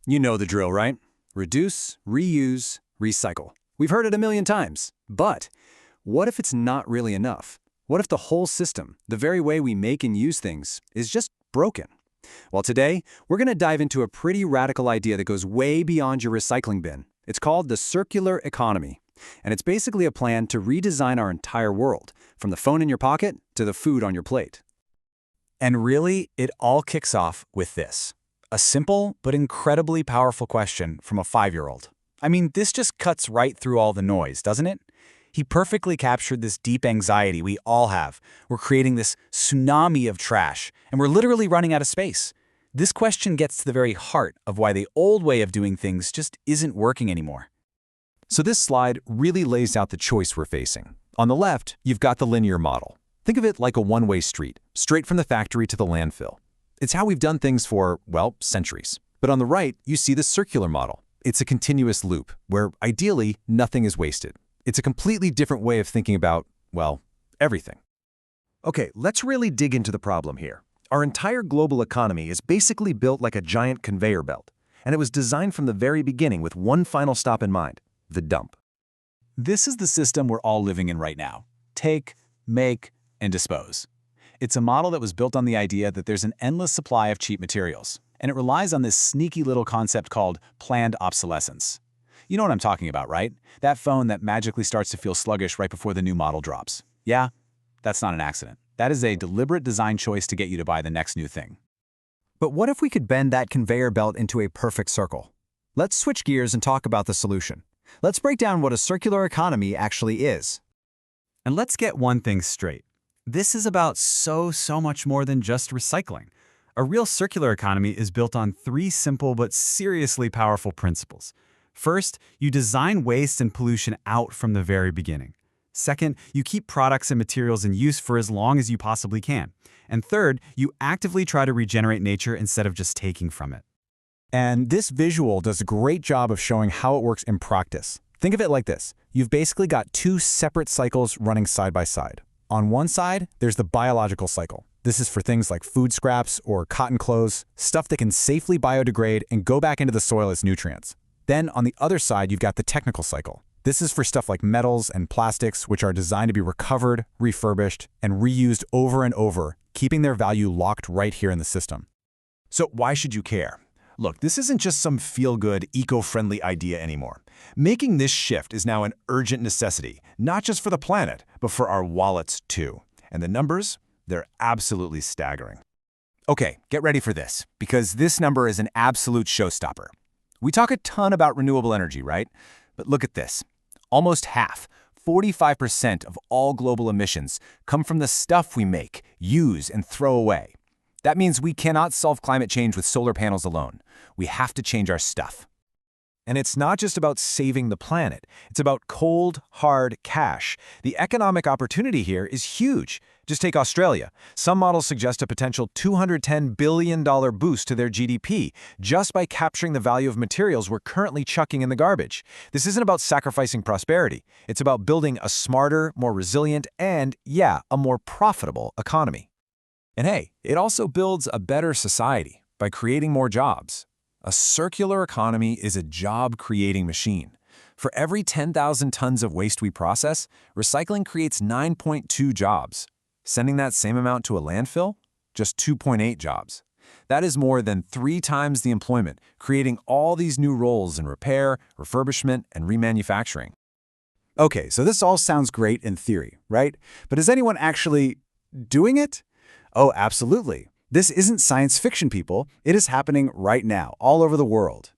You know the drill, right? Reduce, reuse, recycle. We've heard it a million times. But what if it's not really enough? What if the whole system, the very way we make and use things, is just broken? Well, today, we're going to dive into a pretty radical idea that goes way beyond your recycling bin. It's called the circular economy. And it's basically a plan to redesign our entire world, from the phone in your pocket to the food on your plate. And really, it all kicks off with this. A simple but incredibly powerful question from a 5-year-old. I mean, this just cuts right through all the noise, doesn't it? He perfectly captured this deep anxiety we all have. We're creating this tsunami of trash, and we're literally running out of space. This question gets to the very heart of why the old way of doing things just isn't working anymore. So this slide really lays out the choice we're facing. On the left, you've got the linear model. Think of it like a one-way street, straight from the factory to the landfill. It's how we've done things for, well, centuries. But on the right, you see the circular model. It's a continuous loop, where ideally, nothing is wasted. It's a completely different way of thinking about, well, everything. Okay, let's really dig into the problem here. Our entire global economy is basically built like a giant conveyor belt, and it was designed from the very beginning with one final stop in mind: the dump. This is the system we're all living in right now. Take, make, and dispose. It's a model that was built on the idea that there's an endless supply of cheap materials, and it relies on this sneaky little concept called planned obsolescence. You know what I'm talking about, right? That phone that magically starts to feel sluggish right before the new model drops. Yeah, that's not an accident. That is a deliberate design choice to get you to buy the next new thing. But what if we could bend that conveyor belt into a perfect circle? Let's switch gears and talk about the solution. Let's break down what a circular economy actually is. And let's get one thing straight. This is about so much more than just recycling. A real circular economy is built on 3 simple but seriously powerful principles. First, you design waste and pollution out from the very beginning. Second, you keep products and materials in use for as long as you possibly can. And third, you actively try to regenerate nature instead of just taking from it. And this visual does a great job of showing how it works in practice. Think of it like this. You've basically got 2 separate cycles running side by side. On one side, there's the biological cycle. This is for things like food scraps or cotton clothes, stuff that can safely biodegrade and go back into the soil as nutrients. Then on the other side, you've got the technical cycle. This is for stuff like metals and plastics, which are designed to be recovered, refurbished, and reused over and over, keeping their value locked right here in the system. So why should you care? Look, this isn't just some feel-good, eco-friendly idea anymore. Making this shift is now an urgent necessity, not just for the planet, but for our wallets too. And the numbers? They're absolutely staggering. Okay, get ready for this, because this number is an absolute showstopper. We talk a ton about renewable energy, right? But look at this. Almost half, 45% of all global emissions come from the stuff we make, use, and throw away. That means we cannot solve climate change with solar panels alone. We have to change our stuff. And it's not just about saving the planet. It's about cold, hard cash. The economic opportunity here is huge. Just take Australia. Some models suggest a potential $210 billion boost to their GDP just by capturing the value of materials we're currently chucking in the garbage. This isn't about sacrificing prosperity. It's about building a smarter, more resilient, and, yeah, a more profitable economy. And hey, it also builds a better society by creating more jobs. A circular economy is a job-creating machine. For every 10,000 tons of waste we process, recycling creates 9.2 jobs. Sending that same amount to a landfill? Just 2.8 jobs. That is more than 3 times the employment, creating all these new roles in repair, refurbishment, and remanufacturing. Okay, so this all sounds great in theory, right? But is anyone actually doing it? Oh, absolutely. This isn't science fiction, people. It is happening right now, all over the world.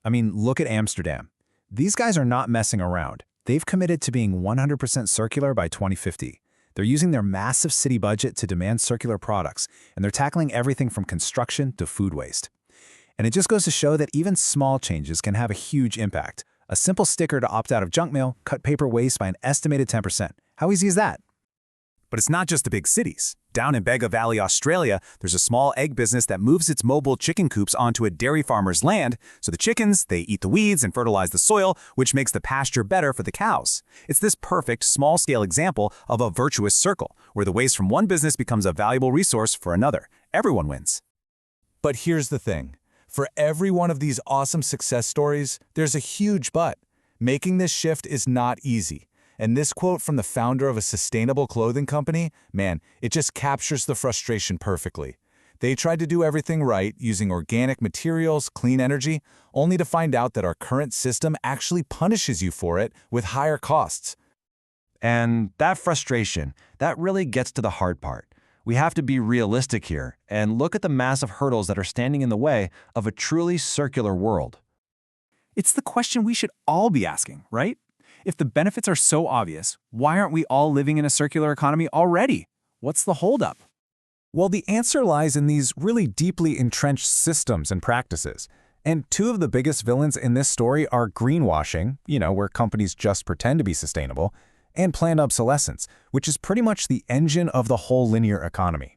I mean, look at Amsterdam. These guys are not messing around. They've committed to being 100% circular by 2050. They're using their massive city budget to demand circular products, and they're tackling everything from construction to food waste. And it just goes to show that even small changes can have a huge impact. A simple sticker to opt out of junk mail cut paper waste by an estimated 10%. How easy is that? But it's not just the big cities. Down in Bega Valley, Australia, there's a small egg business that moves its mobile chicken coops onto a dairy farmer's land, so the chickens, they eat the weeds and fertilize the soil, which makes the pasture better for the cows. It's this perfect, small-scale example of a virtuous circle, where the waste from one business becomes a valuable resource for another. Everyone wins. But here's the thing. For every one of these awesome success stories, there's a huge but. Making this shift is not easy. And this quote from the founder of a sustainable clothing company, man, it just captures the frustration perfectly. They tried to do everything right, using organic materials, clean energy, only to find out that our current system actually punishes you for it with higher costs. And that frustration, that really gets to the hard part. We have to be realistic here and look at the massive hurdles that are standing in the way of a truly circular world. It's the question we should all be asking, right? If the benefits are so obvious, why aren't we all living in a circular economy already? What's the holdup? Well, the answer lies in these really deeply entrenched systems and practices. And two of the biggest villains in this story are greenwashing, where companies just pretend to be sustainable, and planned obsolescence, which is pretty much the engine of the whole linear economy.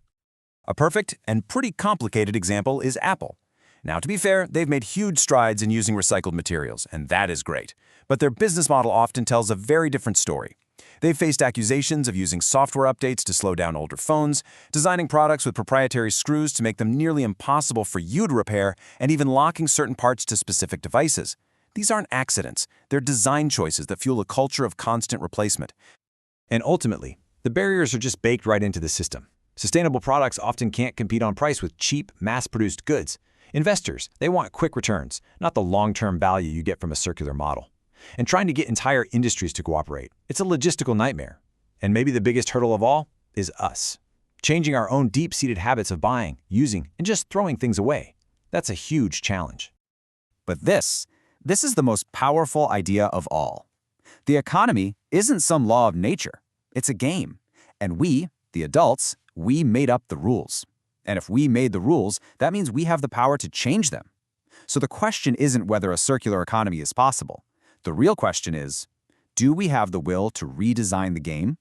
A perfect and pretty complicated example is Apple. Now, to be fair, they've made huge strides in using recycled materials, and that is great. But their business model often tells a very different story. They've faced accusations of using software updates to slow down older phones, designing products with proprietary screws to make them nearly impossible for you to repair, and even locking certain parts to specific devices. These aren't accidents. They're design choices that fuel a culture of constant replacement. And ultimately, the barriers are just baked right into the system. Sustainable products often can't compete on price with cheap, mass-produced goods. Investors, they want quick returns, not the long-term value you get from a circular model. And trying to get entire industries to cooperate, it's a logistical nightmare. And maybe the biggest hurdle of all is us. Changing our own deep-seated habits of buying, using, and just throwing things away. That's a huge challenge. But this is the most powerful idea of all. The economy isn't some law of nature. It's a game. And we, the adults, we made up the rules. And if we made the rules, that means we have the power to change them. So the question isn't whether a circular economy is possible. The real question is, do we have the will to redesign the game?